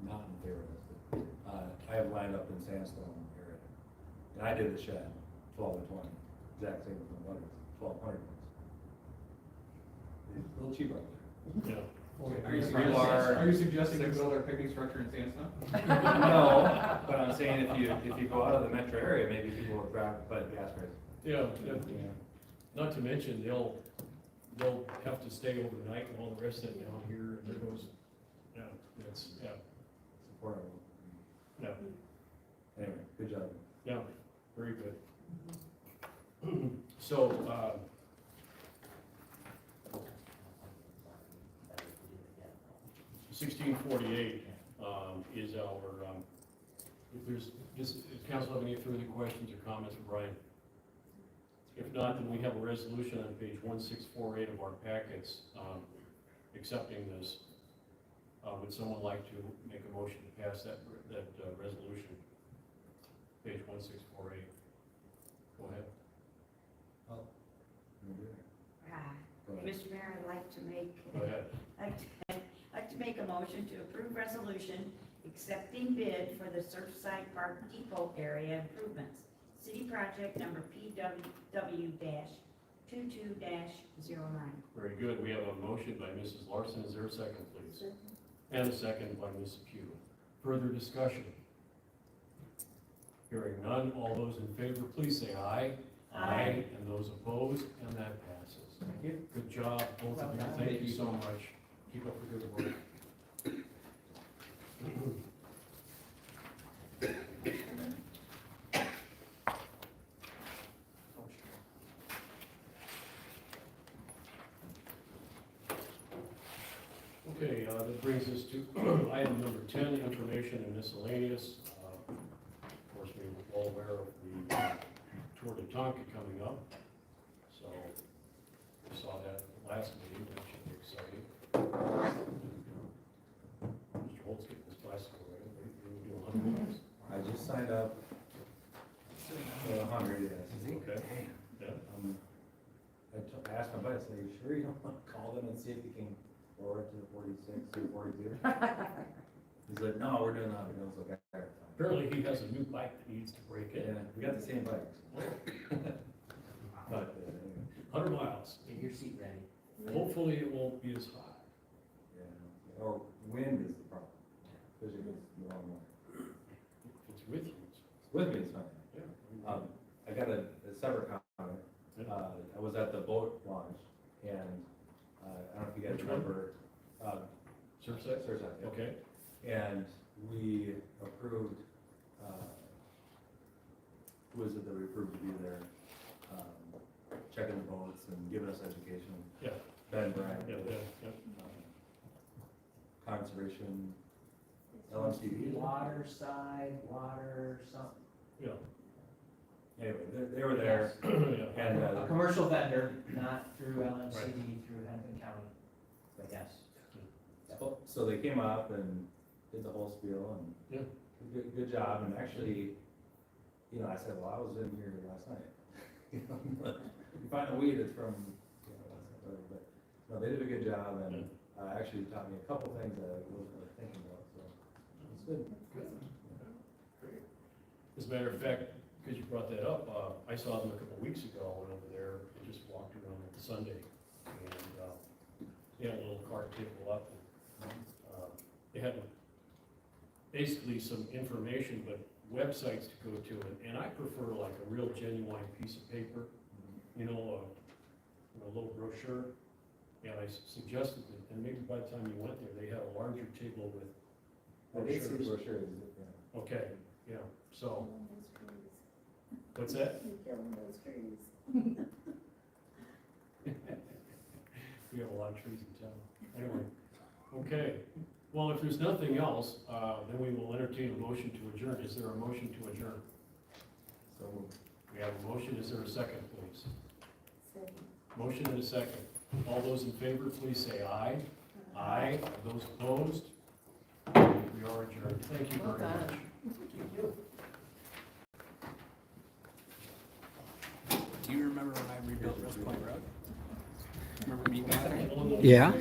Speaker 10: not in favor of this, but, I have lined up in sandstone area. And I did the shed, 12 by 20, exact same as my buddy, 1,200 bucks. A little cheaper out there.
Speaker 2: Yeah.
Speaker 9: Are you suggesting we build our picnic structure in sandstone?
Speaker 10: No, but I'm saying if you go out of the metro area, maybe people will grab, but gas prices.
Speaker 2: Yeah, not to mention, they'll have to stay overnight and all the rest of it down here, and there goes, yeah,
Speaker 10: Supportable.
Speaker 2: yeah.
Speaker 10: Anyway, good job.
Speaker 2: Yeah, very good. So, 1648, is our, if there's, does council have any further questions or comments for Brian? If not, then we have a resolution on page 1648 of our packets, accepting this. Would someone like to make a motion to pass that resolution? Page 1648. Go ahead.
Speaker 10: Oh. Go ahead.
Speaker 8: Mr. Mayor, I'd like to make.
Speaker 2: Go ahead.
Speaker 8: I'd like to make a motion to approve resolution accepting bid for the Surfside Park Depot area improvements. City project number PW-22-09.
Speaker 2: Very good. We have a motion by Mrs. Larson. Is there a second, please? And a second by Ms. Pugh. Further discussion? Hearing none. All those in favor, please say aye.
Speaker 8: Aye.
Speaker 2: And those opposed, and that passes.
Speaker 6: Thank you.
Speaker 2: Good job, both of you.
Speaker 3: Well done.
Speaker 2: Thank you so much. Keep up the good work. Okay, that brings us to item number 10, information and miscellaneous. Of course, we're all aware of the Tour de Tonka coming up. So, we saw that last meeting, that should be exciting. Mr. Holt's getting his bicycle ready. We're doing 100 miles.
Speaker 10: I just signed up for 100, yes.
Speaker 2: Okay. Yeah.
Speaker 10: I asked my buddy, I said, "You sure you don't want to call them and see if you can forward to the 46 or 42?" He's like, "No, we're doing that." I was like, "All right, fine."
Speaker 2: Apparently, he has a new bike that needs to break in.
Speaker 10: Yeah, we got the same bikes. But, anyway,
Speaker 2: 100 miles.
Speaker 3: Get your seat ready.
Speaker 2: Hopefully, it won't be as hot.
Speaker 10: yeah. Or wind is the problem, especially if it's the wrong way.
Speaker 2: If it's with you, it's,
Speaker 10: With me, it's fine.
Speaker 2: yeah.
Speaker 10: I got a separate comment. I was at the boat launch, and I don't know if you guys
Speaker 2: Which one?
Speaker 10: remember.
Speaker 2: Surfside?
Speaker 10: Surfside, yeah.
Speaker 2: Okay.
Speaker 10: And we approved, who was it that we approved to be there, checking the boats and giving us education?
Speaker 2: Yeah.
Speaker 10: Ben Bryant.
Speaker 2: Yeah, yeah, yeah.
Speaker 10: Conservation, LMCD.
Speaker 3: Waterside, water, something.
Speaker 2: Yeah.
Speaker 10: Anyway, they were there,
Speaker 2: Yeah.
Speaker 10: and,
Speaker 3: A commercial vendor, not through LMCD, through Hennepin County, but yes.
Speaker 10: so they came up and did the whole spiel, and
Speaker 2: Yeah.
Speaker 10: good job, and actually, I said, well, I was in here last night. You find a weed that's from, last night, but, no, they did a good job, and, actually taught me a couple things that I wasn't really thinking about, so, it's good.
Speaker 2: Good. Great. As a matter of fact, because you brought that up, I saw them a couple weeks ago. I went over there and just walked around on Sunday, and they had a little cart table up. And, they had basically some information, but websites to go to, and I prefer like a real genuine piece of paper, a little brochure. And I suggested that, and maybe by the time you went there, they had a larger table with
Speaker 10: I did see the
Speaker 2: brochures.
Speaker 10: brochures, yeah.
Speaker 2: Okay, yeah, so,
Speaker 4: Killing those trees.
Speaker 2: what's that?
Speaker 4: You're killing those trees.
Speaker 2: We have a lot of trees in town. Anyway, okay. Well, if there's nothing else, then we will entertain a motion to adjourn. Is there a motion to adjourn?
Speaker 10: So,
Speaker 2: We have a motion. Is there a second, please?
Speaker 4: Second.
Speaker 2: Motion and a second. All those in favor, please say aye. Aye. Those opposed? We are adjourned. Thank you very much.
Speaker 11: Do you remember when I rebuilt West Point Road? Remember meeting out there?
Speaker 2: Yeah.